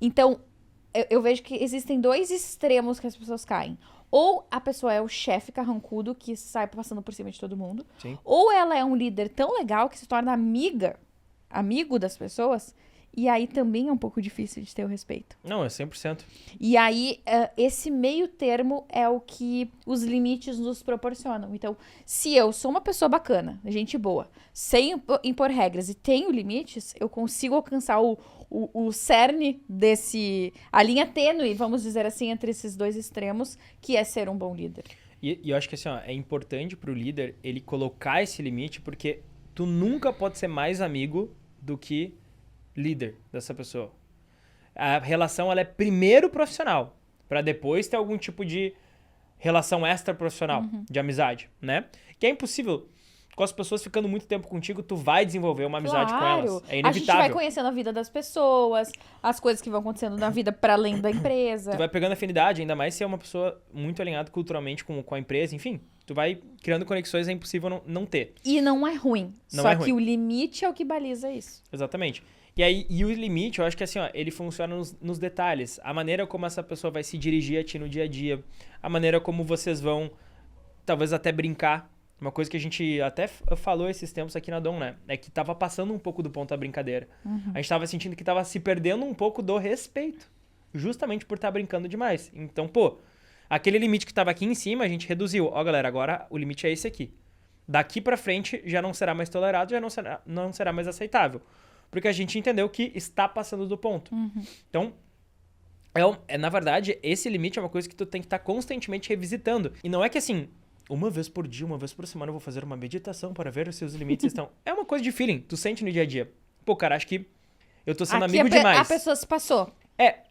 Então, eu vejo que existem dois extremos que as pessoas caem. Ou a pessoa é o chefe carrancudo que sai passando por cima de todo mundo. Sim. Ou ela é um líder tão legal que se torna amigo das pessoas. E aí também é um pouco difícil de ter o respeito. Não, é 100%. E aí, esse meio termo é o que os limites nos proporcionam. Então, se eu sou uma pessoa bacana, gente boa, sem impor regras e tenho limites, eu consigo alcançar o cerne a linha tênue, vamos dizer assim, entre esses dois extremos, que é ser um bom líder. E eu acho que assim, ó, é importante pro líder ele colocar esse limite, porque tu nunca pode ser mais amigo do que líder dessa pessoa. A relação, ela é primeiro profissional, para depois ter algum tipo de relação extra-profissional, de amizade, né? Que é impossível. Com as pessoas ficando muito tempo contigo, tu vai desenvolver uma amizade com elas. É inevitável. A gente vai conhecendo a vida das pessoas, as coisas que vão acontecendo na vida para além da empresa. Tu vai pegando afinidade, ainda mais se é uma pessoa muito alinhada culturalmente com a empresa, enfim. Tu vai criando conexões, é impossível não ter. E não é ruim. Não só é que ruim. o limite é o que baliza isso. Exatamente. E o limite, eu acho que assim, ó, ele funciona nos detalhes. A maneira como essa pessoa vai se dirigir a ti no dia a dia. A maneira como vocês vão, talvez até brincar. Uma coisa que a gente até falou esses tempos aqui na Dom, né? É que tava passando um pouco do ponto da brincadeira. A gente tava sentindo que tava se perdendo um pouco do respeito. Justamente por estar brincando demais. Então, pô, aquele limite que tava aqui em cima, a gente reduziu. Ó, galera, agora o limite é esse aqui. Daqui pra frente já não será mais tolerado, já não será mais aceitável. Porque a gente entendeu que está passando do ponto. Então, na verdade, esse limite é uma coisa que tu tem que estar constantemente revisitando. E não é que assim, uma vez por dia, uma vez por semana eu vou fazer uma meditação para ver se os limites estão... É uma coisa de feeling, tu sente no dia a dia. Pô, cara, acho que eu tô sendo amigo demais. A pessoa se passou.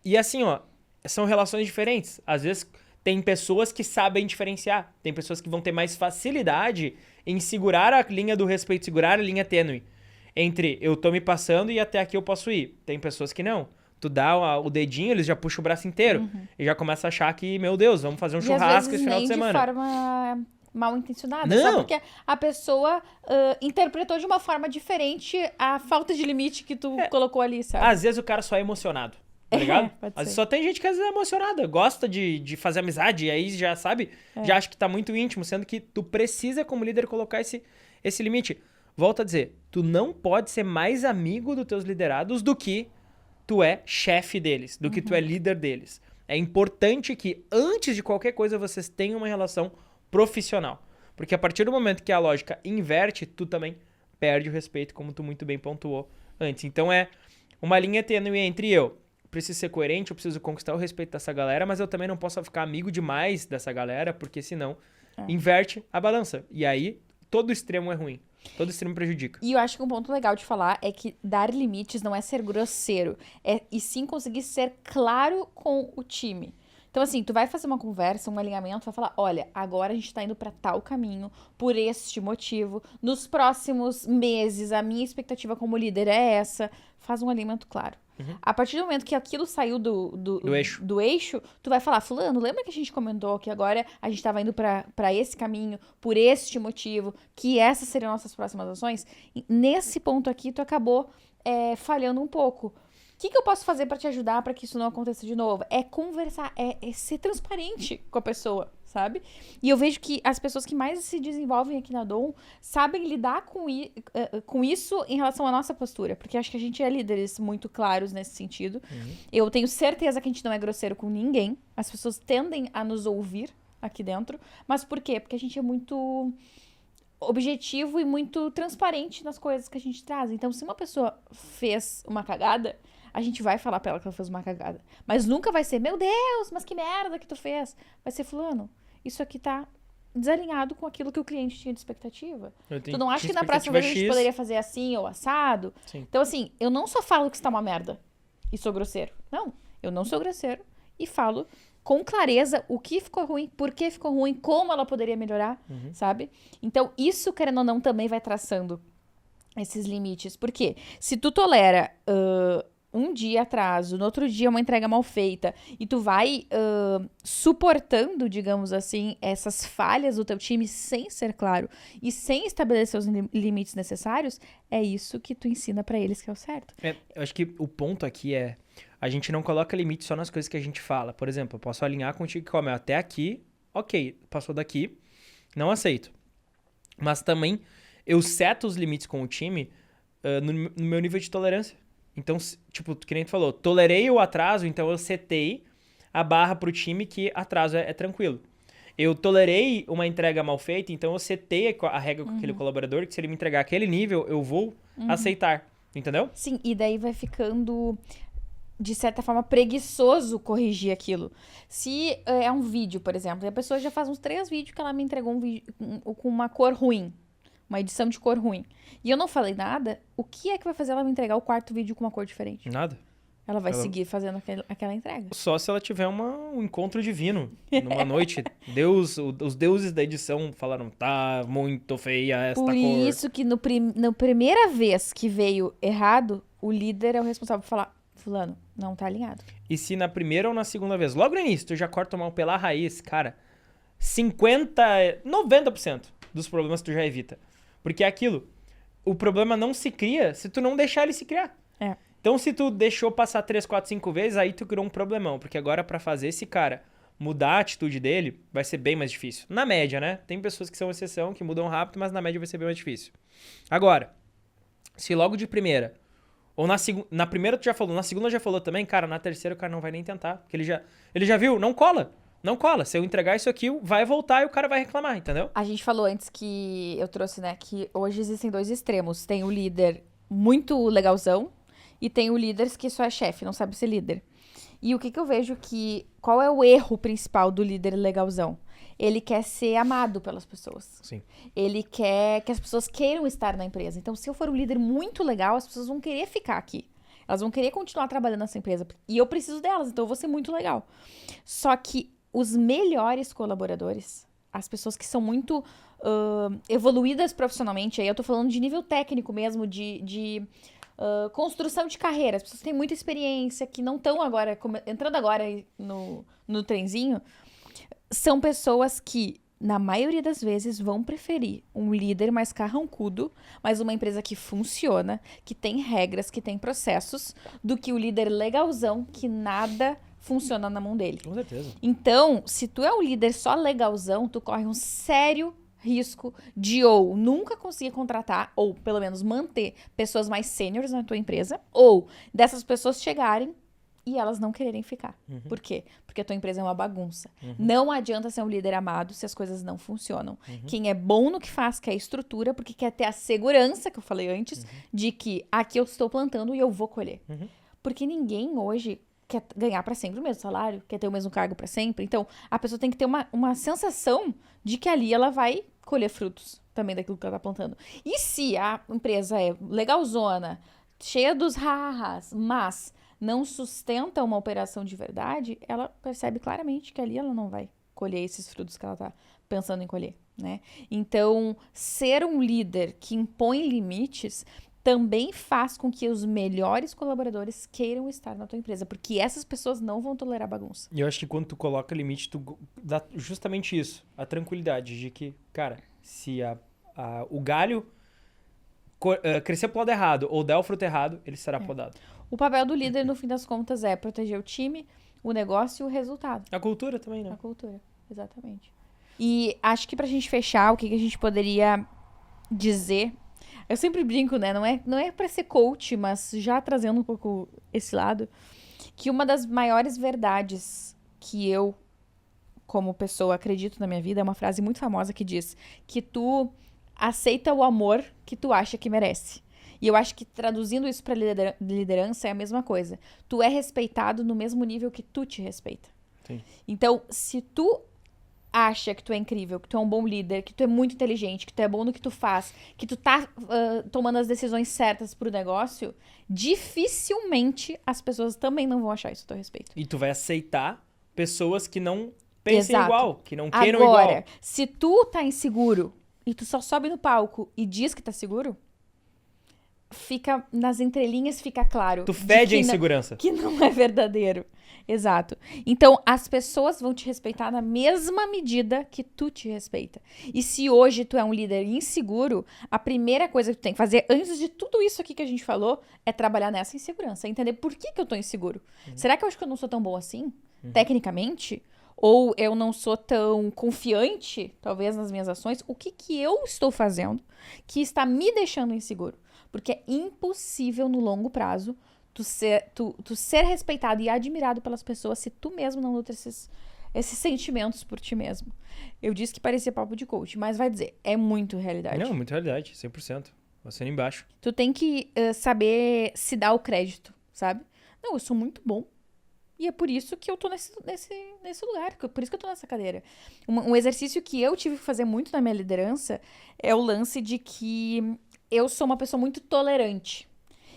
E assim, ó, são relações diferentes. Às vezes tem pessoas que sabem diferenciar. Tem pessoas que vão ter mais facilidade em segurar a linha do respeito, segurar a linha tênue. Entre eu tô me passando e até aqui eu posso ir. Tem pessoas que não. Tu dá o dedinho, eles já puxam o braço inteiro. E já começa a achar que, meu Deus, vamos fazer um churrasco esse final de semana. De forma mal intencionada. Não. Só porque a pessoa interpretou de uma forma diferente a falta de limite que tu colocou ali, sabe? Às vezes o cara só é emocionado, tá ligado? Pode Às vezes ser. só tem gente que às vezes é emocionada, gosta de fazer amizade, e aí já sabe, já acha que tá muito íntimo, sendo que tu precisa, como líder, colocar esse limite. Volto a dizer, tu não pode ser mais amigo dos teus liderados do que tu é chefe deles, do que tu é líder deles. É importante que, antes de qualquer coisa, vocês tenham uma relação profissional. Porque a partir do momento que a lógica inverte, tu também perde o respeito, como tu muito bem pontuou antes. Então é uma linha tênue entre eu preciso ser coerente, eu preciso conquistar o respeito dessa galera, mas eu também não posso ficar amigo demais dessa galera, porque senão inverte a balança. E aí, todo extremo é ruim. Todo extremo prejudica. E eu acho que um ponto legal de falar é que dar limites não é ser grosseiro, e sim conseguir ser claro com o time. Então, assim, tu vai fazer uma conversa, um alinhamento, vai falar, olha, agora a gente tá indo pra tal caminho, por este motivo, nos próximos meses, a minha expectativa como líder é essa. Faz um alinhamento claro. A partir do momento que aquilo saiu do eixo, tu vai falar, fulano, lembra que a gente comentou que agora a gente tava indo pra esse caminho, por este motivo, que essas seriam nossas próximas ações? E nesse ponto aqui, tu acabou falhando um pouco. O que eu posso fazer pra te ajudar pra que isso não aconteça de novo? É conversar, é ser transparente com a pessoa, sabe? E eu vejo que as pessoas que mais se desenvolvem aqui na Dom sabem lidar com isso em relação à nossa postura. Porque acho que a gente é líderes muito claros nesse sentido. Eu tenho certeza que a gente não é grosseiro com ninguém. As pessoas tendem a nos ouvir aqui dentro. Mas por quê? Porque a gente é muito objetivo e muito transparente nas coisas que a gente traz. Então, se uma pessoa fez uma cagada, a gente vai falar pra ela que ela fez uma cagada. Mas nunca vai ser, meu Deus, mas que merda que tu fez. Vai ser, fulano, isso aqui tá desalinhado com aquilo que o cliente tinha de expectativa. Tu não acha que na próxima vez a gente poderia fazer assim ou assado? Sim. Então, assim, eu não só falo que está uma merda e sou grosseiro. Não, eu não sou grosseiro e falo com clareza o que ficou ruim, por que ficou ruim, como ela poderia melhorar, sabe? Então, isso, querendo ou não, também vai traçando esses limites. Porque se tu tolera um dia atraso, no outro dia uma entrega mal feita, e tu vai suportando, digamos assim, essas falhas do teu time sem ser claro e sem estabelecer os limites necessários, é isso que tu ensina pra eles que é o certo. Eu acho que o ponto aqui é, a gente não coloca limite só nas coisas que a gente fala. Por exemplo, eu posso alinhar contigo que, ó, até aqui, ok, passou daqui, não aceito. Mas também eu seto os limites com o time no meu nível de tolerância. Então, tipo, que nem tu falou, tolerei o atraso, então eu setei a barra pro time que atraso é tranquilo. Eu tolerei uma entrega mal feita, então eu setei a regra com aquele colaborador que se ele me entregar aquele nível, eu vou aceitar. Entendeu? Sim, e daí vai ficando, de certa forma, preguiçoso corrigir aquilo. Se é um vídeo, por exemplo, e a pessoa já faz uns 3 vídeos que ela me entregou um vídeo com uma cor ruim. Uma edição de cor ruim. E eu não falei nada, o que é que vai fazer ela me entregar o 4º vídeo com uma cor diferente? Nada. Ela vai seguir fazendo aquela entrega. Só se ela tiver um encontro divino. Numa noite, os deuses da edição falaram, tá muito feia esta cor. Por isso que na primeira vez que veio errado, o líder é o responsável por falar, fulano, não tá alinhado. E se na primeira ou na segunda vez, logo no início, tu já corta mal pela raiz, cara, 90% dos problemas tu já evita. Porque é aquilo, o problema não se cria se tu não deixar ele se criar. Então, se tu deixou passar 3, 4, 5 vezes, aí tu criou um problemão. Porque agora, pra fazer esse cara mudar a atitude dele, vai ser bem mais difícil. Na média, né? Tem pessoas que são exceção, que mudam rápido, mas na média vai ser bem mais difícil. Agora, se logo de primeira, ou na primeira tu já falou, na segunda já falou também, cara, na terceira o cara não vai nem tentar. Porque ele já viu, não cola. Não cola. Se eu entregar isso aqui, vai voltar e o cara vai reclamar, entendeu? A gente falou antes que eu trouxe, né, que hoje existem 2 extremos. Tem o líder muito legalzão e tem o líder que só é chefe, não sabe ser líder. E o que eu vejo qual é o erro principal do líder legalzão? Ele quer ser amado pelas pessoas. Sim. Ele quer que as pessoas queiram estar na empresa. Então, se eu for um líder muito legal, as pessoas vão querer ficar aqui. Elas vão querer continuar trabalhando nessa empresa. E eu preciso delas, então eu vou ser muito legal. Só que os melhores colaboradores, as pessoas que são muito evoluídas profissionalmente, aí eu tô falando de nível técnico mesmo, de construção de carreira, as pessoas que têm muita experiência, que não estão agora, entrando agora no trenzinho, são pessoas que, na maioria das vezes, vão preferir um líder mais carrancudo, mas uma empresa que funciona, que tem regras, que tem processos, do que o líder legalzão, que nada funciona na mão dele. Com certeza. Então, se tu é um líder só legalzão, tu corre um sério risco de ou nunca conseguir contratar, ou pelo menos manter pessoas mais sêniores na tua empresa, ou dessas pessoas chegarem e elas não quererem ficar. Por quê? Porque a tua empresa é uma bagunça. Não adianta ser um líder amado se as coisas não funcionam. Quem é bom no que faz quer estrutura, porque quer ter a segurança, que eu falei antes, de que aqui eu estou plantando e eu vou colher. Porque ninguém hoje quer ganhar para sempre o mesmo salário, quer ter o mesmo cargo para sempre. Então, a pessoa tem que ter uma sensação de que ali ela vai colher frutos também daquilo que ela tá plantando. E se a empresa é legalzona, cheia dos ha-has, mas não sustenta uma operação de verdade, ela percebe claramente que ali ela não vai colher esses frutos que ela tá pensando em colher, né? Então, ser um líder que impõe limites também faz com que os melhores colaboradores queiram estar na tua empresa, porque essas pessoas não vão tolerar bagunça. E eu acho que quando tu coloca limite, tu dá justamente isso, a tranquilidade de que, cara, se o galho crescer pro lado errado ou der o fruto errado, ele será podado. O papel do líder, no fim das contas, é proteger o time, o negócio e o resultado. A cultura também, né? A cultura, exatamente. E acho que pra gente fechar, o que a gente poderia dizer... Eu sempre brinco, né? Não é pra ser coach, mas já trazendo um pouco esse lado, que uma das maiores verdades que eu, como pessoa, acredito na minha vida é uma frase muito famosa que diz que tu aceita o amor que tu acha que merece. E eu acho que traduzindo isso pra liderança é a mesma coisa. Tu é respeitado no mesmo nível que tu te respeita. Sim. Então, se tu acha que tu é incrível, que tu é um bom líder, que tu é muito inteligente, que tu é bom no que tu faz, que tu tá tomando as decisões certas pro negócio, dificilmente as pessoas também não vão achar isso a teu respeito. E tu vai aceitar pessoas que não pensem Exato. igual, que não queiram Agora, igual. se tu tá inseguro e tu só sobe no palco e diz que tá seguro, fica nas entrelinhas, fica claro. Tu de fede a que não- insegurança. Que não é verdadeiro. Exato. Então, as pessoas vão te respeitar na mesma medida que tu te respeita. E se hoje tu é um líder inseguro, a primeira coisa que tu tem que fazer, antes de tudo isso aqui que a gente falou, é trabalhar nessa insegurança. Entender por que eu tô inseguro. Será que eu acho que eu não sou tão bom assim, tecnicamente? Ou eu não sou tão confiante, talvez, nas minhas ações? O que eu estou fazendo que está me deixando inseguro? Porque é impossível, no longo prazo, tu ser respeitado e admirado pelas pessoas se tu mesmo não nutre esses sentimentos por ti mesmo. Eu disse que parecia papo de coach, mas vai dizer, é muito realidade. Não, muito realidade, 100%. Assina embaixo. Tu tem que saber se dar o crédito, sabe? Não, eu sou muito bom. E é por isso que eu tô nesse lugar, por isso que eu tô nessa cadeira. Um exercício que eu tive que fazer muito na minha liderança é o lance de que eu sou uma pessoa muito tolerante.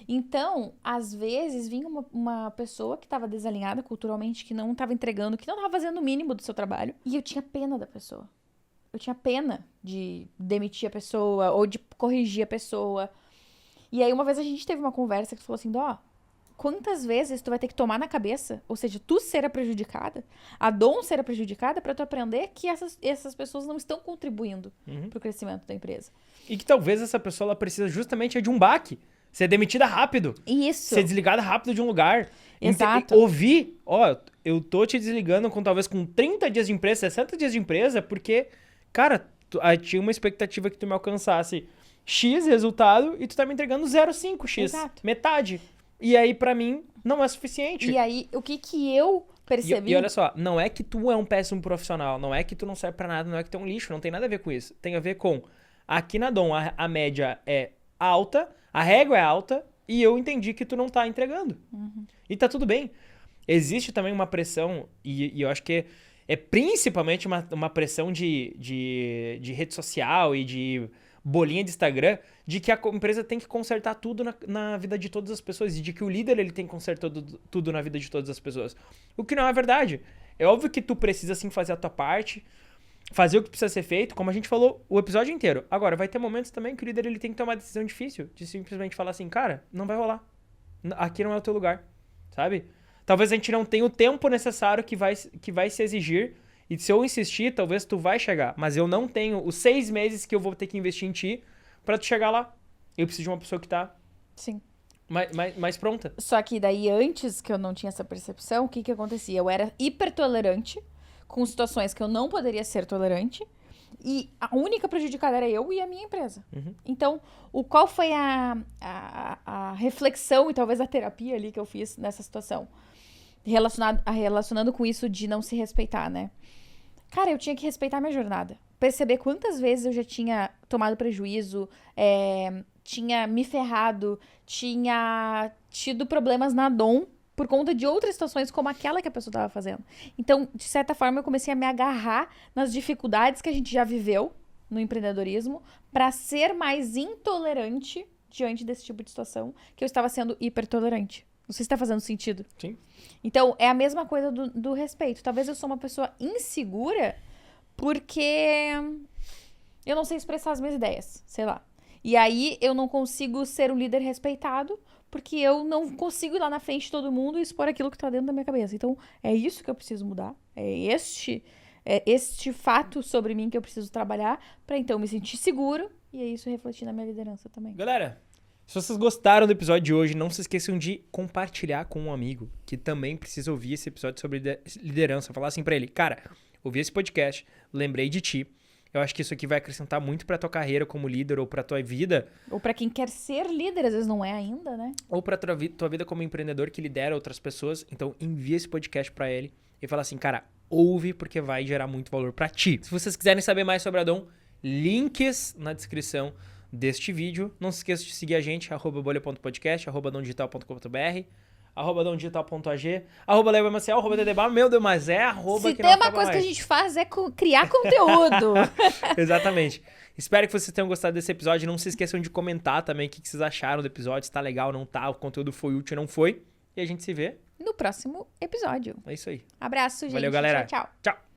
Então, às vezes, vinha uma pessoa que estava desalinhada culturalmente, que não estava entregando, que não estava fazendo o mínimo do seu trabalho, e eu tinha pena da pessoa. Eu tinha pena de demitir a pessoa ou de corrigir a pessoa. E aí, uma vez a gente teve uma conversa que falou assim, quantas vezes tu vai ter que tomar na cabeça, ou seja, tu ser a prejudicada, a Dom ser a prejudicada, pra tu aprender que essas pessoas não estão contribuindo pro crescimento da empresa. E que talvez essa pessoa ela precisa justamente de um baque. Ser demitida rápido. Isso. Ser desligada rápido de um lugar. Exato. Ouvir, eu tô te desligando talvez com 30 dias de empresa, 60 dias de empresa, porque, cara, tinha uma expectativa que tu me alcançasse X resultado e tu tá me entregando 0,5X. Exato. Metade. E aí, pra mim, não é suficiente. E aí, o que eu percebi... E olha só, não é que tu é um péssimo profissional, não é que tu não serve pra nada, não é que tu é um lixo, não tem nada a ver com isso. Tem a ver com, aqui na Dom, a média é alta, a régua é alta, e eu entendi que tu não tá entregando. E tá tudo bem. Existe também uma pressão, e eu acho que é principalmente uma pressão de rede social e de bolinha de Instagram, de que a empresa tem que consertar tudo na vida de todas as pessoas, e de que o líder ele tem que consertar tudo na vida de todas as pessoas. O que não é verdade. É óbvio que tu precisa sim fazer a tua parte, fazer o que precisa ser feito, como a gente falou o episódio inteiro. Agora, vai ter momentos também que o líder ele tem que tomar uma decisão difícil, de simplesmente falar assim, cara, não vai rolar. Aqui não é o teu lugar, sabe? Talvez a gente não tenha o tempo necessário que vai se exigir, e se eu insistir, talvez tu vai chegar, mas eu não tenho os 6 meses que eu vou ter que investir em ti pra tu chegar lá. Eu preciso de uma pessoa que tá Sim. mais pronta. Só que daí, antes que eu não tinha essa percepção, o que acontecia? Eu era hipertolerante com situações que eu não poderia ser tolerante, e a única prejudicada era eu e a minha empresa. Então, qual foi a reflexão e talvez a terapia ali que eu fiz nessa situação? Relacionando com isso de não se respeitar, né? Cara, eu tinha que respeitar a minha jornada. Perceber quantas vezes eu já tinha tomado prejuízo, tinha me ferrado, tinha tido problemas na Dom por conta de outras situações como aquela que a pessoa estava fazendo. Então, de certa forma, eu comecei a me agarrar nas dificuldades que a gente já viveu no empreendedorismo para ser mais intolerante diante desse tipo de situação que eu estava sendo hipertolerante. Não sei se está fazendo sentido. Sim. Então, é a mesma coisa do respeito. Talvez eu sou uma pessoa insegura porque eu não sei expressar as minhas ideias, sei lá. E aí, eu não consigo ser um líder respeitado porque eu não consigo ir lá na frente de todo mundo e expor aquilo que tá dentro da minha cabeça. Então, é isso que eu preciso mudar. É este fato sobre mim que eu preciso trabalhar pra então me sentir seguro e é isso refletir na minha liderança também. Galera, se vocês gostaram do episódio de hoje, não se esqueçam de compartilhar com um amigo que também precisa ouvir esse episódio sobre liderança. Falar assim pra ele, cara, ouvi esse podcast, lembrei de ti. Eu acho que isso aqui vai acrescentar muito pra tua carreira como líder ou pra tua vida. Ou pra quem quer ser líder, às vezes não é ainda, né? Ou pra tua vida como empreendedor que lidera outras pessoas. Então, envia esse podcast pra ele e fala assim, cara, ouve porque vai gerar muito valor pra ti. Se vocês quiserem saber mais sobre a Dom, links na descrição deste vídeo. Não se esqueça de seguir a gente, @bolha.podcast, @domdigital.com.br, @domdigital.ag, @levamaciel, @ddbar. Meu Deus, mas é arroba Se que tem não uma acaba coisa que mais. a gente faz é criar conteúdo. Exatamente. Espero que vocês tenham gostado desse episódio. Não se esqueçam de comentar também o que vocês acharam do episódio, se tá legal, não tá, o conteúdo foi útil, não foi. E a gente se vê no próximo episódio. É isso aí. Abraço, gente. Valeu, galera. Tchau, tchau. Tchau.